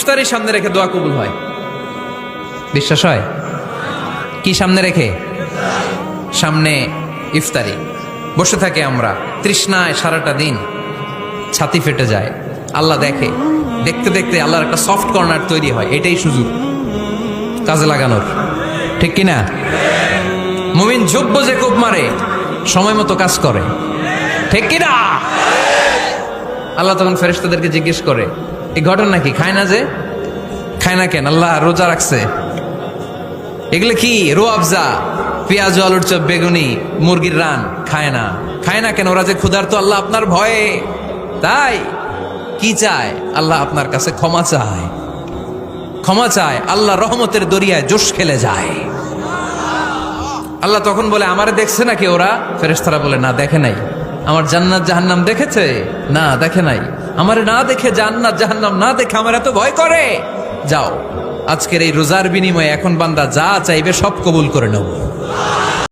ইফতারের সামনে রেখে দোয়া কবুল হয়। বিশ্বাস হয়? কি সামনে রেখে? সামনে ইফতারি বসে থাকে আমরা, তৃষ্ণায় সারাটা দিন, ছাতি ফেটে যায়। আল্লাহ দেখে, দেখতে দেখতে আল্লাহর একটা সফট কর্নার তৈরি হয়। এটাই সুযোগ কাজে লাগানোর, ঠিক কিনা? মুমিন যোগ্য যে কোপ মারে, সময় মতো কাজ করে, ঠিক কিনা? আল্লাহ তখন ফেরেশতাদেরকে জিজ্ঞেস করে, এই ঘটনা কি? খায় না যে? খায় না কেন? আল্লাহ রোজা রাখছে। এগুলো কি? রো আফজা, পেঁয়াজ, আলুর চপ, বেগুনি, মুরগির রান খায় না। খায় না কেন? ওরা যে ক্ষুধার্ত। আল্লাহ আপনার ভয়ে। তাই কি চায়? আল্লাহ আপনার কাছে ক্ষমা চায়, ক্ষমা চায়। আল্লাহ রহমতের দরিয়ায় জোশ খেলে যায়। আল্লাহ তখন বলে, আমারে দেখছে নাকি ওরা? ফেরেশতারা বলে, না দেখে নাই। আমার জান্নাত জাহান্নাম দেখেছে? না দেখে নাই। আমারে না দেখে, জান্নাত জাহান্নাম না দেখে আমার এত ভয় করে। যাও, আজকের এই রোজার বিনিময়ে এখন বান্দা যা চাইবে সব কবুল করে নেব।